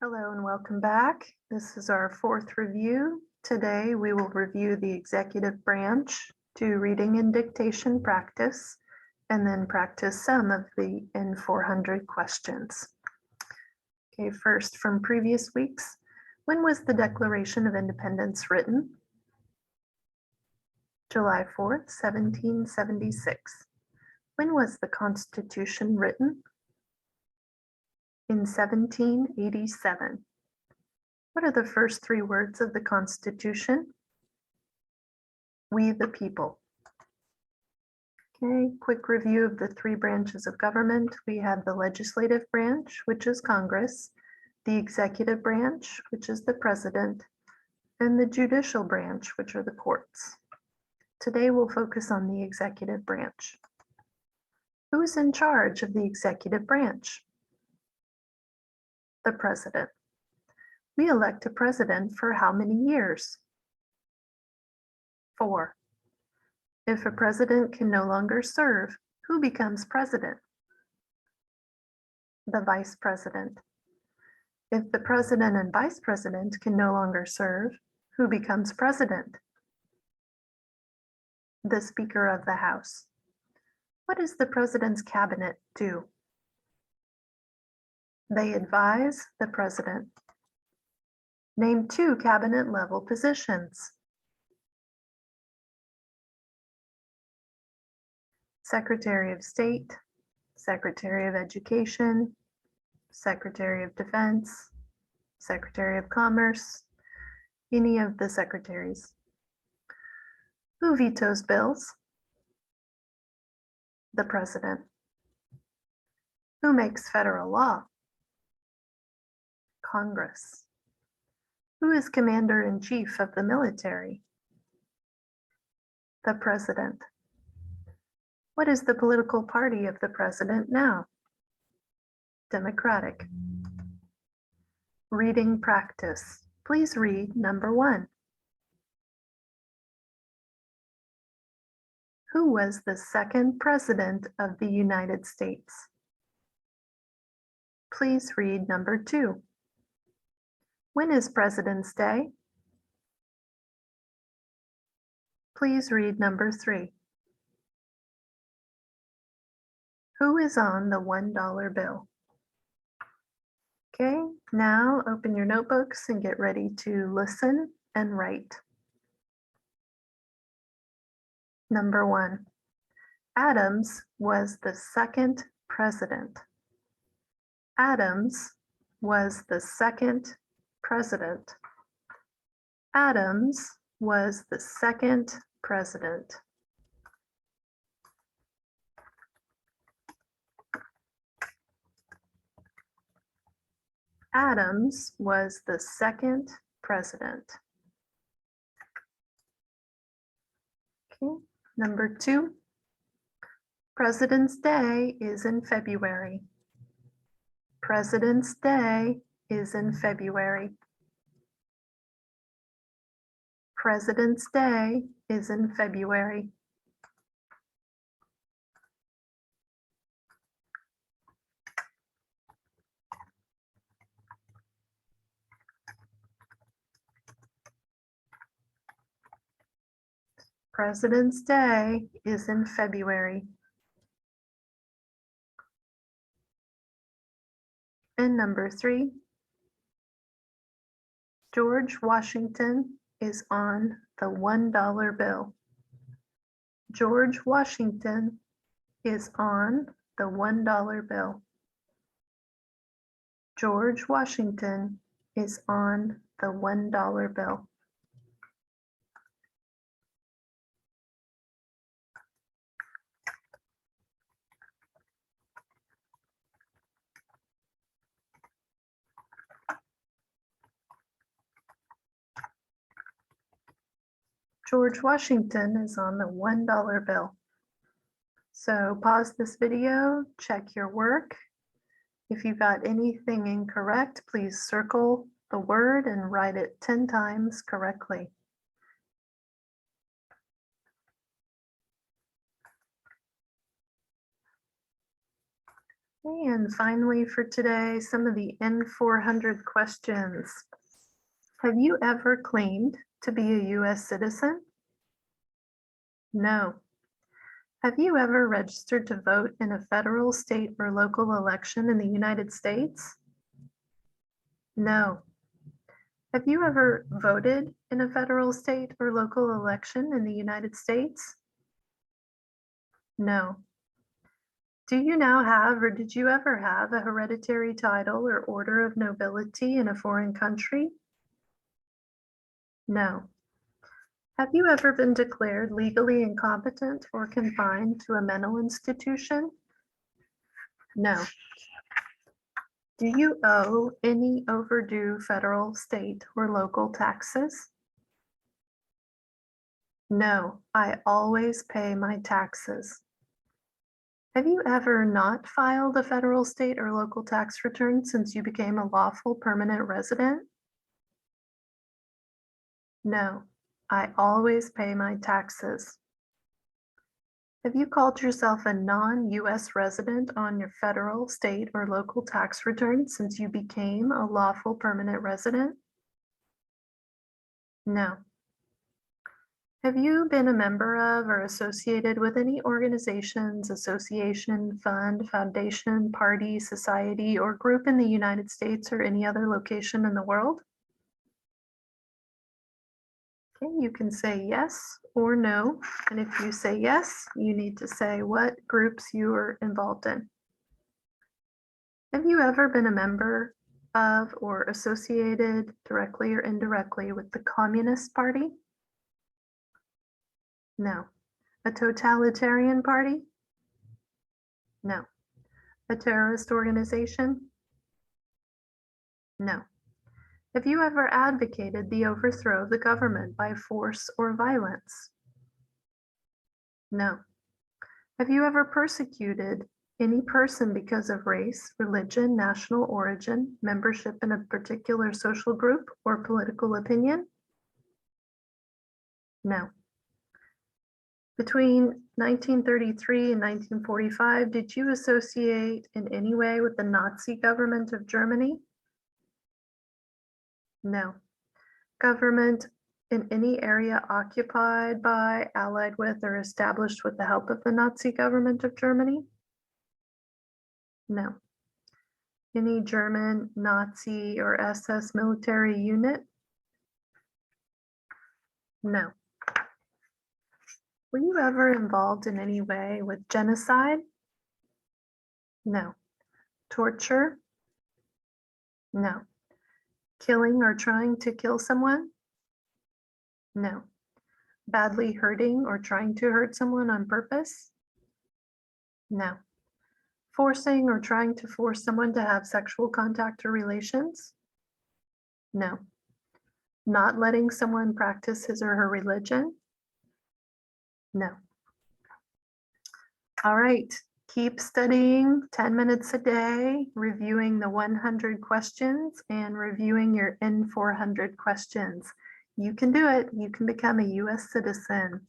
Hello and welcome back. This is our fourth review. Today we will review the executive branch, do reading and dictation practice, and then practice some of the N400 questions. Okay, first from previous weeks, when was the Declaration of Independence written? July 4th, 1776. When was the Constitution written? In 1787. What are the first three words of the Constitution? We the people. Okay, quick review of the three branches of government. We have the legislative branch, which is Congress, the executive branch, which is the president, and the judicial branch, which are the courts. Today we'll focus on the executive branch. Who's in charge of the executive branch? The president. We elect a president for how many years? 4. If a president can no longer serve, who becomes president? The vice president. If the president and vice president can no longer serve, who becomes president? The Speaker of the House. What does the president's cabinet do? They advise the president. Name 2 cabinet level positions. Secretary of State, Secretary of Education, Secretary of Defense, Secretary of Commerce, any of the secretaries. Who vetoes bills? The president. Who makes federal law? Congress. Who is commander-in-chief of the military? The president. What is the political party of the president now? Democratic. Reading practice. Please read number 1. Who was the second president of the United States? Please read number 2. When is President's Day? Please read number 3. Who is on the $1 bill? Okay, now open your notebooks and get ready to listen and write. Number 1. Adams was the second president. Adams was the second president. Adams was the second president. Adams was the second president. Okay, number 2. President's Day is in February. President's Day is in February. President's Day is in February. President's Day is in February. And number 3, George Washington is on the $1 bill. George Washington is on the $1 bill. George Washington is on the $1 bill. George Washington is on the $1 bill. So pause this video, check your work. If you got anything incorrect, please circle the word and write it 10 times correctly. And finally for today, some of the N400 questions. Have you ever claimed to be a US citizen? No. Have you ever registered to vote in a federal, state, or local election in the United States? No. Have you ever voted in a federal, state, or local election in the United States? No. Do you now have, or did you ever have, a hereditary title or order of nobility in a foreign country? No. Have you ever been declared legally incompetent or confined to a mental institution? No. Do you owe any overdue federal, state, or local taxes? No, I always pay my taxes. Have you ever not filed a federal, state, or local tax return since you became a lawful permanent resident? No, I always pay my taxes. Have you called yourself a non-US resident on your federal, state, or local tax return since you became a lawful permanent resident? No. Have you been a member of or associated with any organizations, association, fund, foundation, party, society, or group in the United States or any other location in the world? Okay, you can say yes or no. And if you say yes, you need to say what groups you are involved in. Have you ever been a member of or associated directly or indirectly with the Communist Party? No. A totalitarian party? No. A terrorist organization? No. Have you ever advocated the overthrow of the government by force or violence? No. Have you ever persecuted any person because of race, religion, national origin, membership in a particular social group, or political opinion? No. Between 1933 and 1945, did you associate in any way with the Nazi government of Germany? No. Government in any area occupied by, allied with, or established with the help of the Nazi government of Germany? No. Any German, Nazi, or SS military unit? No. Were you ever involved in any way with genocide? No. Torture? No. Killing or trying to kill someone? No. Badly hurting or trying to hurt someone on purpose? No. Forcing or trying to force someone to have sexual contact or relations? No. Not letting someone practice his or her religion? No. All right, keep studying 10 minutes a day, reviewing the 100 questions and reviewing your N400 questions. You can do it. You can become a US citizen.